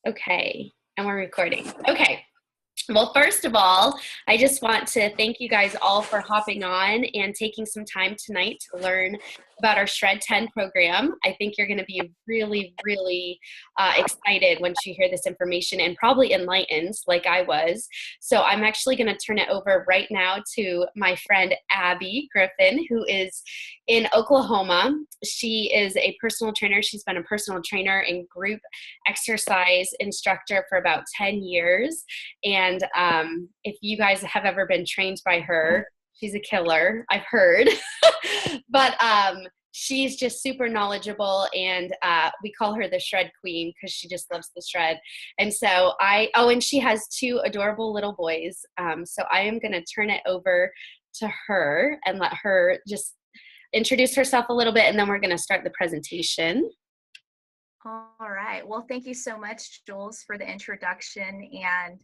Okay, and we're recording. Okay. Well, first of all, I just want to thank you guys all for hopping on and taking some time tonight to learn about our Shred 10 program. I think you're going to be really excited once you hear this information and probably enlightened like I was. So I'm actually going to turn it over right now to my friend Abby Griffin, who is in Oklahoma. She is a personal trainer. She's been a personal trainer and group exercise instructor for about 10 years. And if you guys have ever been trained by her, she's a killer, I've heard. But she's just super knowledgeable, and we call her the Shred Queen because she just loves the shred. And so and she has two adorable little boys. So I am going to turn it over to her and let her just introduce herself a little bit, and then we're going to start the presentation. All right. Well, thank you so much, Jules, for the introduction. And,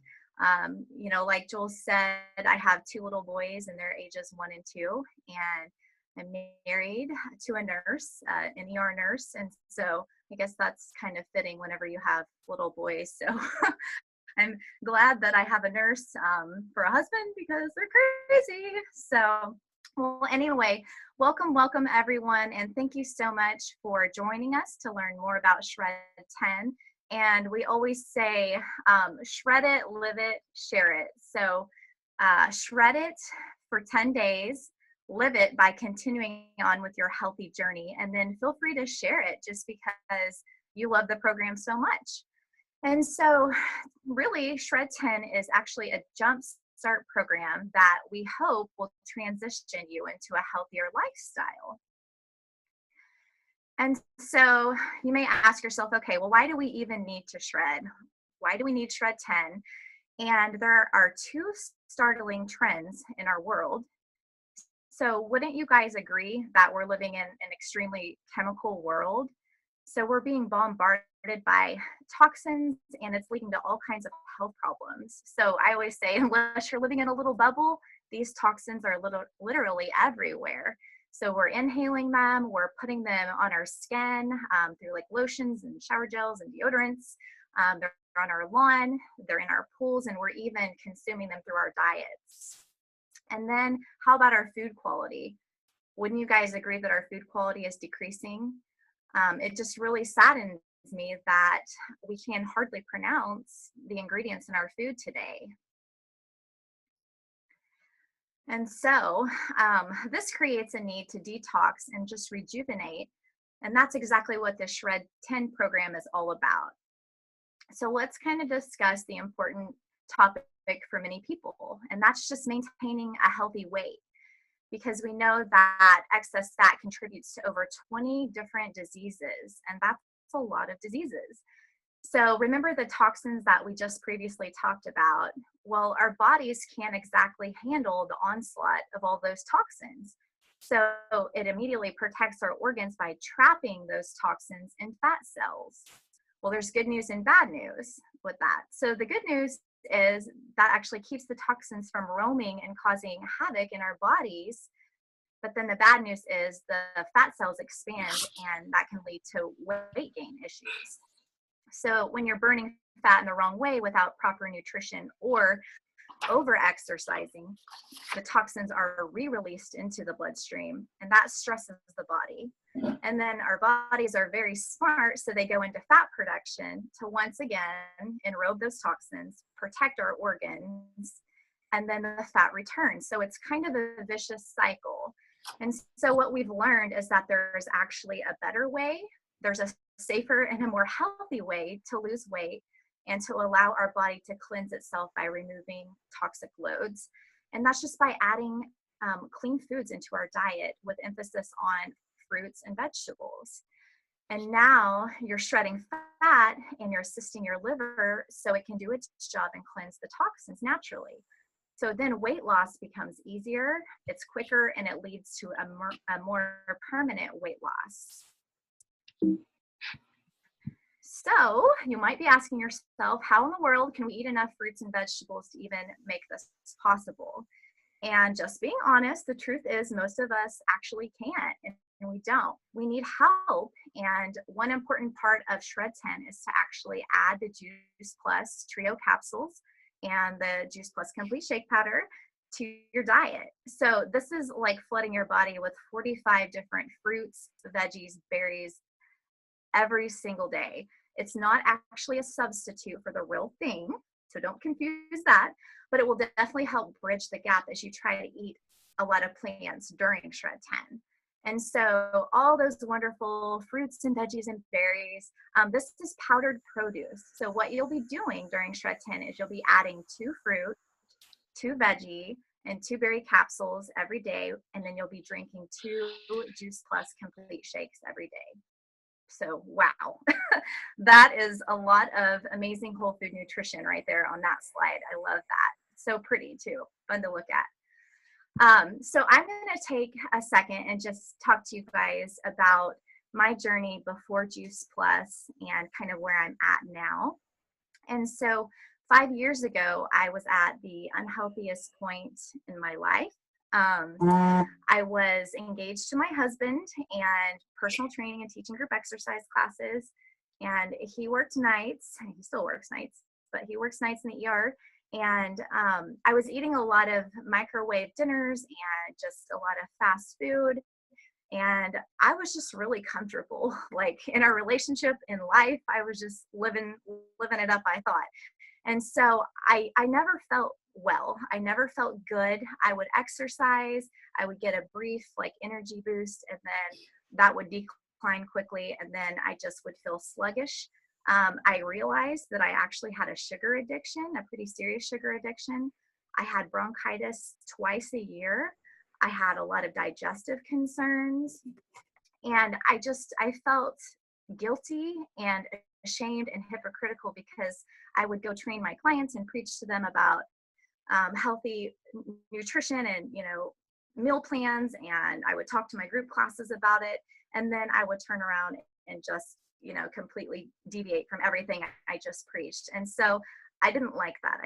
like Jules said, I have two little boys and their ages 1 and 2. And I'm married to a nurse, an ER nurse. And so I guess that's kind of fitting whenever you have little boys. So I'm glad that I have a nurse for a husband because they're crazy. So, well, anyway, welcome everyone, and thank you so much for joining us to learn more about Shred 10. And we always say, shred it, live it, share it. So shred it for 10 days, live it by continuing on with your healthy journey, and then feel free to share it just because you love the program so much. And so really, Shred 10 is actually a jump start program that we hope will transition you into a healthier lifestyle. And so you may ask yourself, okay, well, why do we even need to shred? Why do we need Shred 10? And there are two startling trends in our world. So wouldn't you guys agree that we're living in an extremely chemical world? So we're being bombarded by toxins, and it's leading to all kinds of health problems. So I always say, unless you're living in a little bubble, these toxins are literally everywhere. So we're inhaling them, we're putting them on our skin through like lotions and shower gels and deodorants. They're on our lawn, they're in our pools, and we're even consuming them through our diets. And then how about our food quality? Wouldn't you guys agree that our food quality is decreasing? It just really saddens me that we can hardly pronounce the ingredients in our food today. And so this creates a need to detox and just rejuvenate. And that's exactly what the Shred 10 program is all about. So let's kind of discuss the important topic for many people, and that's just maintaining a healthy weight. Because we know that excess fat contributes to over 20 different diseases, and that's a lot of diseases. So remember the toxins that we just previously talked about? Well, our bodies can't exactly handle the onslaught of all those toxins. So it immediately protects our organs by trapping those toxins in fat cells. Well, there's good news and bad news with that. So the good news is that actually keeps the toxins from roaming and causing havoc in our bodies. But then the bad news is the fat cells expand, and that can lead to weight gain issues. So when you're burning fat in the wrong way without proper nutrition or over exercising, the toxins are re-released into the bloodstream, and that stresses the body. And then our bodies are very smart, so they go into fat production to once again enrobe those toxins, protect our organs, and then the fat returns. So it's kind of a vicious cycle. And so what we've learned is that there's actually a better way. There's a safer and a more healthy way to lose weight and to allow our body to cleanse itself by removing toxic loads. And that's just by adding clean foods into our diet with emphasis on fruits and vegetables. And now you're shredding fat and you're assisting your liver so it can do its job and cleanse the toxins naturally. So then weight loss becomes easier, it's quicker, and it leads to a more permanent weight loss. So you might be asking yourself, how in the world can we eat enough fruits and vegetables to even make this possible? And just being honest, the truth is most of us actually can't. In and we don't. We need help. And one important part of Shred 10 is to actually add the Juice Plus Trio capsules and the Juice Plus Complete Shake Powder to your diet. So this is like flooding your body with 45 different fruits, veggies, berries every single day. It's not actually a substitute for the real thing, so don't confuse that, but it will definitely help bridge the gap as you try to eat a lot of plants during Shred 10. And so all those wonderful fruits and veggies and berries, this is powdered produce. So what you'll be doing during Shred 10 is you'll be adding 2 fruit, 2 veggie, and 2 berry capsules every day, and then you'll be drinking 2 Juice Plus Complete Shakes every day. So wow, that is a lot of amazing whole food nutrition right there on that slide. I love that. So pretty too, fun to look at. So I'm going to take a second and just talk to you guys about my journey before Juice Plus and kind of where I'm at now. And so 5 years ago, I was at the unhealthiest point in my life. I was engaged to my husband and personal training and teaching group exercise classes. And he worked nights, and he still works nights, but he works nights in the ER. And I was eating a lot of microwave dinners and just a lot of fast food. And I was just really comfortable, like in our relationship, in life. I was just living it up, I thought. And so I never felt well. I never felt good. I would exercise. I would get a brief like energy boost, and then that would decline quickly. And then I just would feel sluggish. I realized that I actually had a sugar addiction, a pretty serious sugar addiction. I had bronchitis twice a year. I had a lot of digestive concerns. And I felt guilty and ashamed and hypocritical because I would go train my clients and preach to them about healthy nutrition and, meal plans. And I would talk to my group classes about it. And then I would turn around and just, completely deviate from everything I just preached. And so I didn't like that.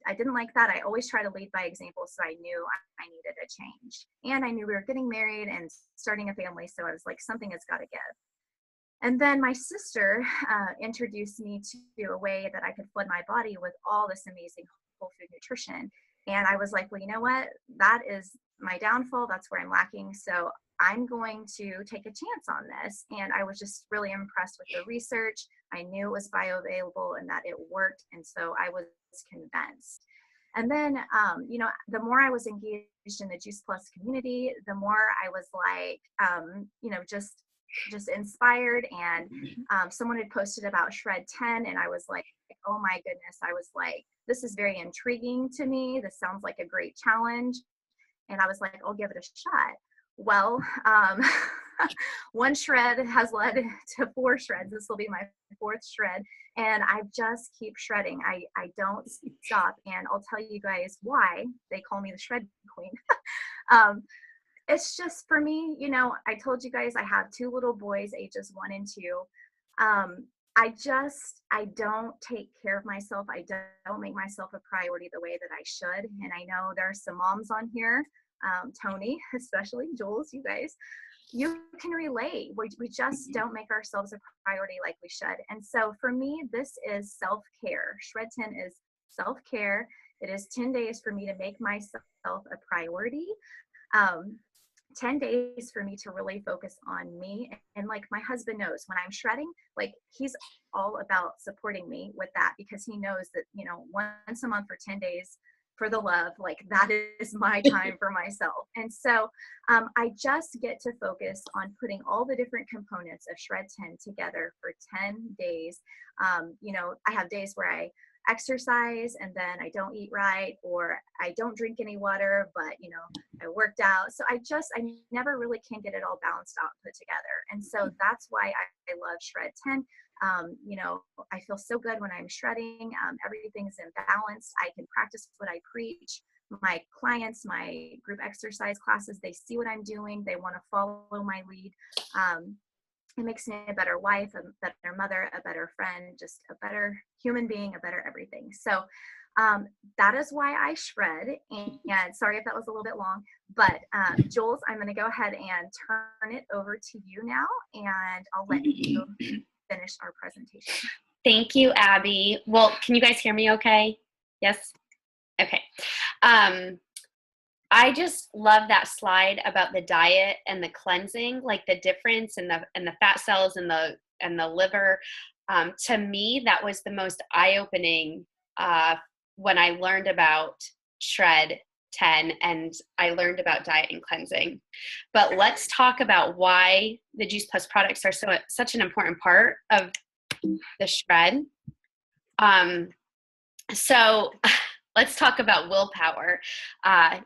I didn't like that. I always try to lead by example. So I knew I needed a change. And I knew we were getting married and starting a family. So I was like, something has got to give. And then my sister introduced me to a way that I could flood my body with all this amazing whole food nutrition. And I was like, well, you know what? That is my downfall. That's where I'm lacking. So I'm going to take a chance on this. And I was just really impressed with the research. I knew it was bioavailable and that it worked. And so I was convinced. And then, the more I was engaged in the Juice Plus community, the more I was like, just inspired. And someone had posted about Shred 10, and I was like, oh my goodness. I was like, this is very intriguing to me. This sounds like a great challenge. And I was like, I'll give it a shot. Well, one shred has led to 4 shreds. This will be my 4th shred. And I just keep shredding. I don't stop. And I'll tell you guys why they call me the shred queen. It's just for me, I told you guys I have 2 little boys, ages 1 and 2. I don't take care of myself. I don't make myself a priority the way that I should. And I know there are some moms on here, Tony, especially Jules, you guys, you can relate. We just don't make ourselves a priority like we should. And so for me, this is self-care. Shred 10 is self-care. It is 10 days for me to make myself a priority. 10 days for me to really focus on me. And like my husband knows when I'm shredding, like he's all about supporting me with that, because he knows that, once a month for 10 days for the love, like that is my time for myself. And so I just get to focus on putting all the different components of Shred 10 together for 10 days. I have days where I exercise and then I don't eat right, or I don't drink any water, but I worked out. So I never really can get it all balanced out and put together. And so that's why I love Shred 10. I feel so good when I'm shredding. Everything's in balance. I can practice what I preach. My clients, my group exercise classes, they see what I'm doing. They want to follow my lead. It makes me a better wife, a better mother, a better friend, just a better human being, a better everything. So That is why I shred. And sorry if that was a little bit long, but Jules, I'm going to go ahead and turn it over to you now, and I'll let you finish our presentation. Thank you, Abby. Well, can you guys hear me okay? Yes? Okay. I just love that slide about the diet and the cleansing, like the difference in the fat cells and the liver. To me, that was the most eye-opening when I learned about Shred 10 and I learned about diet and cleansing. But let's talk about why the Juice Plus products are such an important part of the Shred. So let's talk about willpower.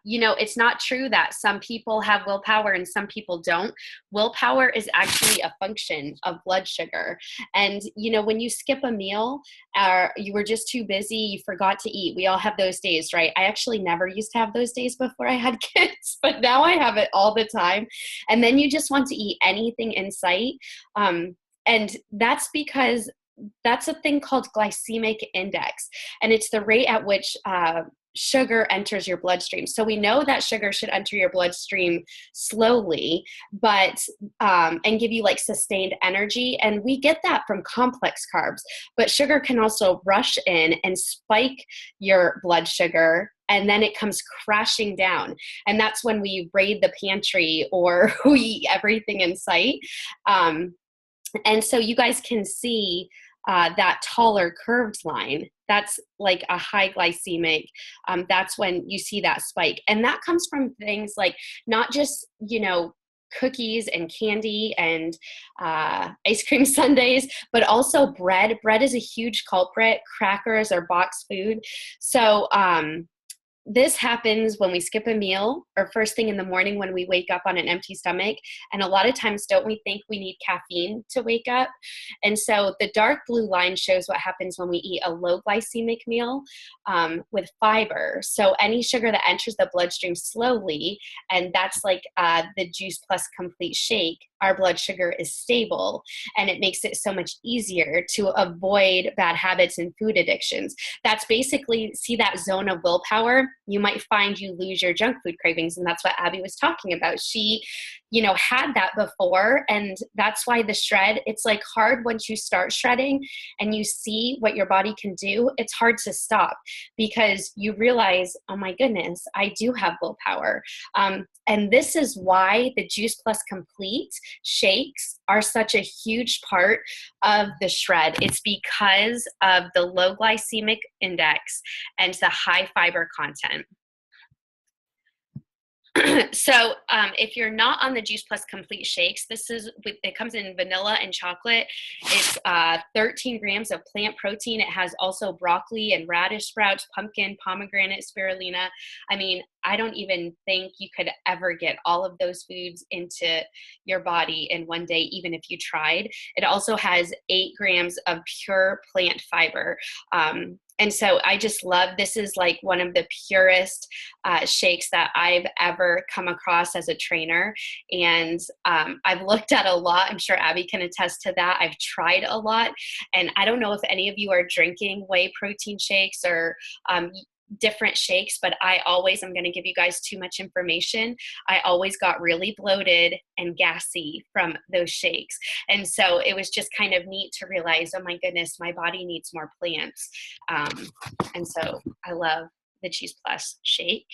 It's not true that some people have willpower and some people don't. Willpower is actually a function of blood sugar. And, when you skip a meal or you were just too busy, you forgot to eat. We all have those days, right? I actually never used to have those days before I had kids, but now I have it all the time. And then you just want to eat anything in sight. And that's because that's a thing called glycemic index, and it's the rate at which sugar enters your bloodstream. So we know that sugar should enter your bloodstream slowly, but and give you like sustained energy. And we get that from complex carbs, but sugar can also rush in and spike your blood sugar, and then it comes crashing down. And that's when we raid the pantry or we eat everything in sight. And so you guys can see that taller curved line. That's like a high glycemic. That's when you see that spike. And that comes from things like not just, cookies and candy and ice cream sundaes, but also bread. Bread is a huge culprit. Crackers are boxed food. So this happens when we skip a meal or first thing in the morning when we wake up on an empty stomach. And a lot of times, don't we think we need caffeine to wake up? And so the dark blue line shows what happens when we eat a low glycemic meal with fiber. So any sugar that enters the bloodstream slowly, and that's like the Juice Plus Complete Shake, our blood sugar is stable, and it makes it so much easier to avoid bad habits and food addictions. That's basically, see that zone of willpower? You might find you lose your junk food cravings, and that's what Abby was talking about. She, had that before, and that's why the Shred, it's like hard once you start shredding and you see what your body can do, it's hard to stop because you realize, oh my goodness, I do have willpower. And this is why the Juice Plus Complete shakes are such a huge part of the Shred. It's because of the low glycemic index and the high fiber content. So if you're not on the Juice Plus Complete Shakes, it comes in vanilla and chocolate. It's 13 grams of plant protein. It has also broccoli and radish sprouts, pumpkin, pomegranate, spirulina. I mean, I don't even think you could ever get all of those foods into your body in one day, even if you tried. It also has 8 grams of pure plant fiber. And so I just love, this is like one of the purest shakes that I've ever come across as a trainer. And I've looked at a lot. I'm sure Abby can attest to that. I've tried a lot. And I don't know if any of you are drinking whey protein shakes or different shakes, but I'm going to give you guys too much information. I always got really bloated and gassy from those shakes. And so it was just kind of neat to realize, oh my goodness, my body needs more plants. And so I love the Juice Plus shake.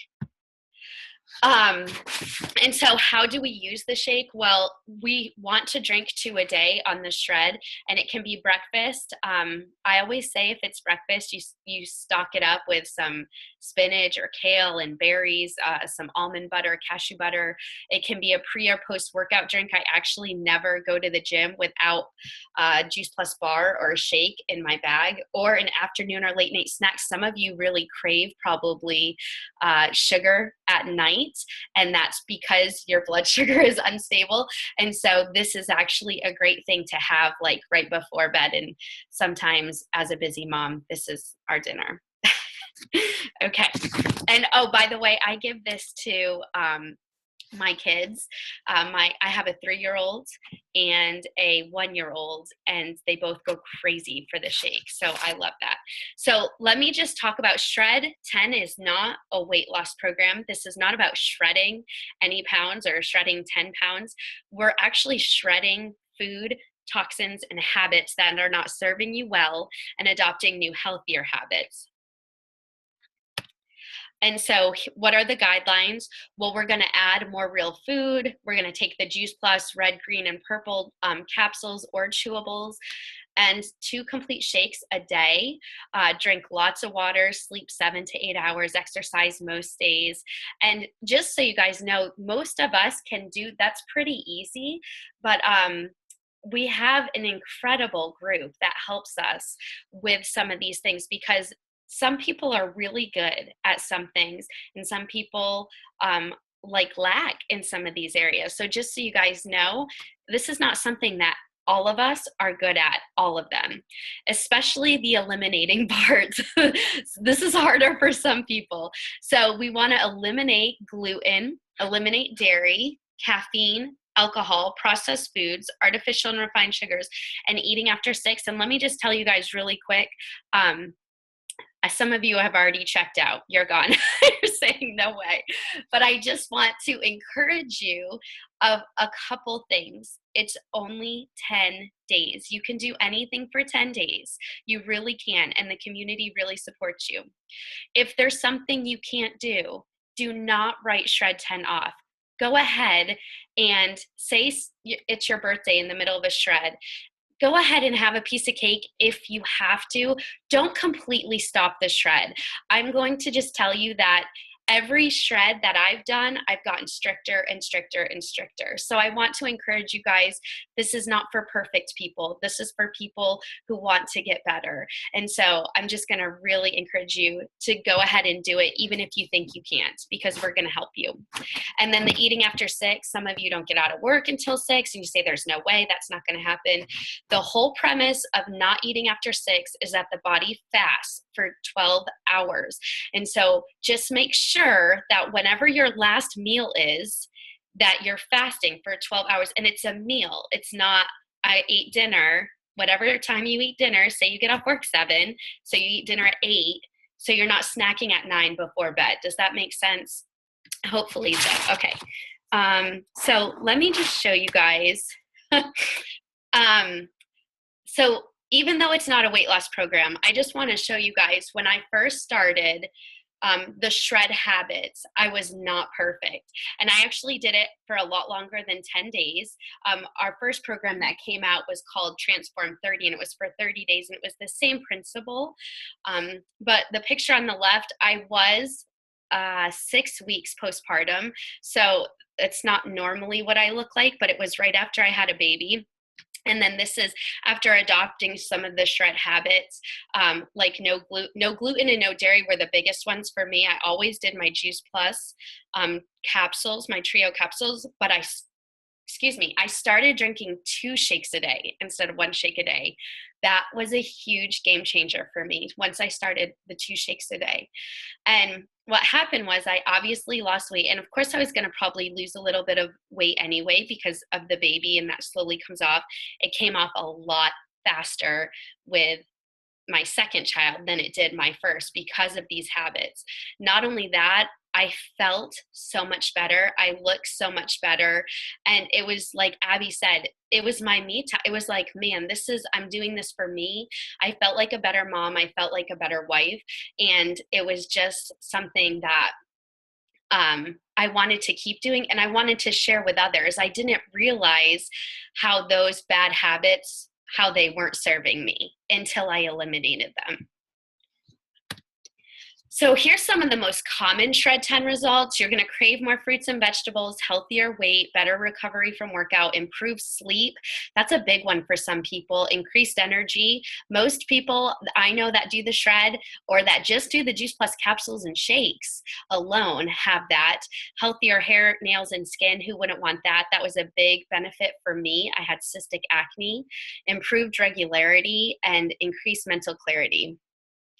And so how do we use the shake? Well, we want to drink 2 a day on the Shred, and it can be breakfast. I always say if it's breakfast, you stock it up with some spinach or kale and berries, some almond butter, cashew butter. It can be a pre or post workout drink. I actually never go to the gym without a Juice Plus bar or a shake in my bag, or an afternoon or late night snack. Some of you really crave probably sugar at night, and that's because your blood sugar is unstable. And so this is actually a great thing to have like right before bed. And sometimes as a busy mom, this is our dinner. Okay. And oh, by the way, I give this to my kids. I have a 3-year-old and a 1-year-old, and they both go crazy for the shake. So I love that. So let me just talk about Shred 10 is not a weight loss program. This is not about shredding any pounds or shredding 10 pounds. We're actually shredding food, toxins, and habits that are not serving you well and adopting new, healthier habits. And so what are the guidelines? Well, we're going to add more real food. We're going to take the Juice Plus red, green, and purple capsules or chewables, and 2 complete shakes a day. Drink lots of water, sleep 7 to 8 hours, exercise most days. And just so you guys know, most of us can do, that's pretty easy, but we have an incredible group that helps us with some of these things, because some people are really good at some things and some people lack in some of these areas. So just so you guys know, this is not something that all of us are good at, all of them, especially the eliminating part. This is harder for some people. So we want to eliminate gluten, eliminate dairy, caffeine, alcohol, processed foods, artificial and refined sugars, and eating after 6. And let me just tell you guys really quick, some of you have already checked out. You're gone. You're saying no way. But I just want to encourage you of a couple things. It's only 10 days. You can do anything for 10 days. You really can. And the community really supports you. If there's something you can't do not write Shred 10 off. Go ahead and say it's your birthday in the middle of a shred. Go ahead and have a piece of cake if you have to. Don't completely stop the shred. I'm going to just tell you that every shred that I've done, I've gotten stricter and stricter and stricter. So I want to encourage you guys, this is not for perfect people. This is for people who want to get better. And so I'm just going to really encourage you to go ahead and do it, even if you think you can't, because we're going to help you. And then the eating after 6, some of you don't get out of work until 6 and you say there's no way, that's not going to happen. The whole premise of not eating after 6 is that the body fasts for 12 hours. And so just make sure that whenever your last meal is, that you're fasting for 12 hours, and it's a meal. It's not, I ate dinner, whatever time you eat dinner, say you get off work 7, so you eat dinner at 8, so you're not snacking at 9 before bed. Does that make sense? Hopefully so. Okay. So let me just show you guys. So even though it's not a weight loss program, I just want to show you guys when I first started the shred habits, I was not perfect. And I actually did it for a lot longer than 10 days. Our first program that came out was called Transform 30, and it was for 30 days, and it was the same principle. But the picture on the left, I was 6 weeks postpartum. So it's not normally what I look like, but it was right after I had a baby. And then this is after adopting some of the shred habits, like no gluten and no dairy were the biggest ones for me. I always did my Juice Plus capsules, my trio capsules, but I started drinking 2 shakes a day instead of 1 shake a day. That was a huge game changer for me once I started the 2 shakes a day. And what happened was I obviously lost weight. And of course, I was going to probably lose a little bit of weight anyway because of the baby, and that slowly comes off. It came off a lot faster with my second child than it did my first because of these habits. Not only that, I felt so much better. I looked so much better. And it was like Abby said, it was my me time. It was like, man, I'm doing this for me. I felt like a better mom. I felt like a better wife. And it was just something that I wanted to keep doing, and I wanted to share with others. I didn't realize how those bad habits, how they weren't serving me until I eliminated them. So here's some of the most common Shred 10 results. You're going to crave more fruits and vegetables, healthier weight, better recovery from workout, improved sleep. That's a big one for some people. Increased energy. Most people I know that do the shred or that just do the Juice Plus capsules and shakes alone have that. Healthier hair, nails, and skin. Who wouldn't want that? That was a big benefit for me. I had cystic acne. Improved regularity and increased mental clarity.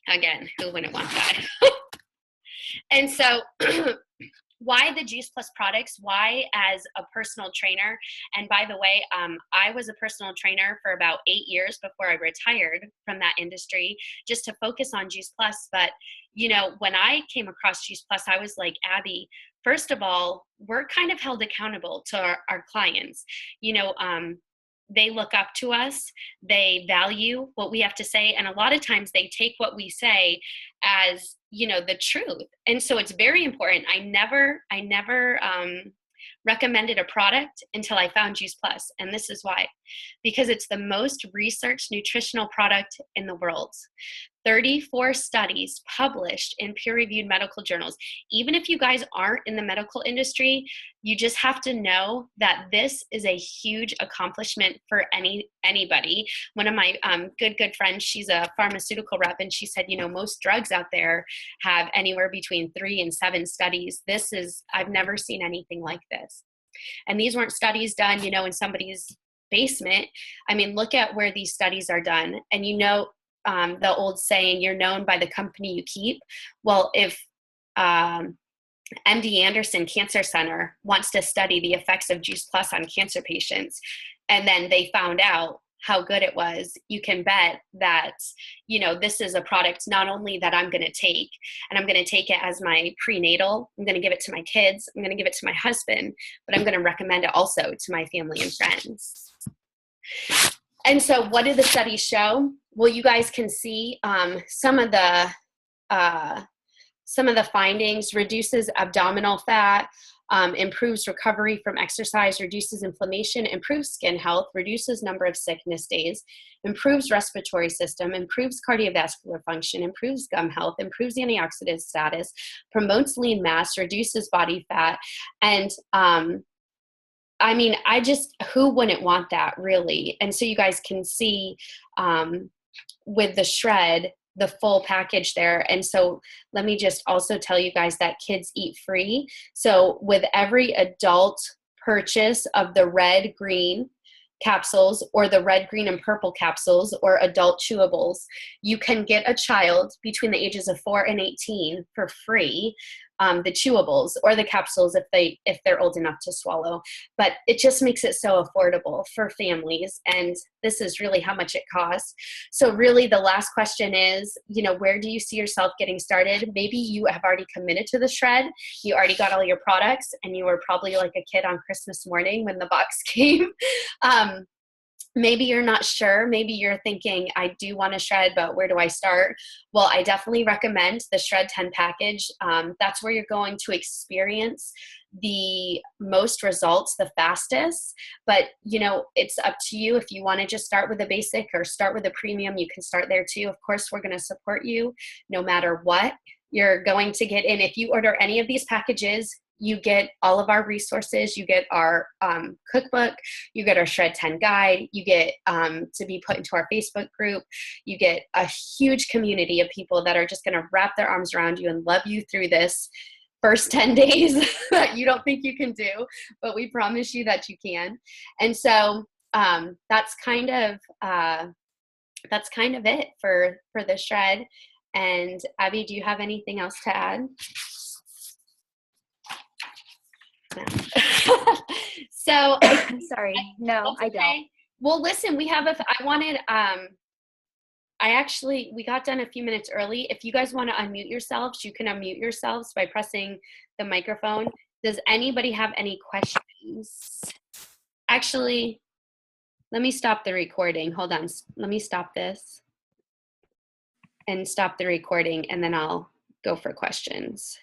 Again, who wouldn't want that? And so why the Juice Plus products? Why as a personal trainer? And by the way, I was a personal trainer for about 8 years before I retired from that industry, just to focus on Juice Plus. But, you know, when I came across Juice Plus, I was like, Abby, first of all, we're kind of held accountable to our clients. You know, they look up to us, they value what we have to say, and a lot of times they take what we say as, you know, the truth. And so it's very important. I never recommended a product until I found Juice Plus, and this is why. Because it's the most researched nutritional product in the world. 34 studies published in peer-reviewed medical journals. Even if you guys aren't in the medical industry, you just have to know that this is a huge accomplishment for anybody. One of my good friends, she's a pharmaceutical rep, and she said, you know, most drugs out there have anywhere between 3 and 7 studies. I've never seen anything like this. And these weren't studies done, you know, in somebody's basement. I mean, look at where these studies are done. And you know, the old saying, you're known by the company you keep. Well, if MD Anderson Cancer Center wants to study the effects of Juice Plus on cancer patients, and then they found out how good it was, you can bet that, you know, this is a product not only that I'm going to take, and I'm going to take it as my prenatal, I'm going to give it to my kids, I'm going to give it to my husband, but I'm going to recommend it also to my family and friends. And so what do the studies show? Well, you guys can see some of the findings: reduces abdominal fat, improves recovery from exercise, reduces inflammation, improves skin health, reduces number of sickness days, improves respiratory system, improves cardiovascular function, improves gum health, improves antioxidant status, promotes lean mass, reduces body fat. And I mean, who wouldn't want that, really? And so you guys can see with the shred, the full package there. And so let me just also tell you guys that kids eat free. So with every adult purchase of the red, green capsules, or the red, green, and purple capsules, or adult chewables, you can get a child between the ages of 4 and 18 for free. The chewables or the capsules if they're old enough to swallow. But it just makes it so affordable for families, and this is really how much it costs. So really the last question is, you know, where do you see yourself getting started? Maybe you have already committed to the shred, you already got all your products, and you were probably like a kid on Christmas morning when the box came. Maybe you're not sure. Maybe you're thinking, I do want to shred, but where do I start? Well, I definitely recommend the Shred 10 package. That's where you're going to experience the most results the fastest. But, you know, it's up to you. If you want to just start with a basic or start with a premium, you can start there too. Of course, we're going to support you no matter what you're going to get in. If you order any of these packages, you get all of our resources, you get our cookbook, you get our Shred 10 guide, you get to be put into our Facebook group, you get a huge community of people that are just gonna wrap their arms around you and love you through this first 10 days that you don't think you can do, but we promise you that you can. And so that's kind of it for the shred. And Abby, do you have anything else to add? No. So sorry, no, I don't. Well, listen, we got done a few minutes early. If you guys want to unmute yourselves, you can unmute yourselves by pressing the microphone. Does anybody have any questions? Actually, let me stop the recording. Hold on. Let me stop this and stop the recording, and then I'll go for questions.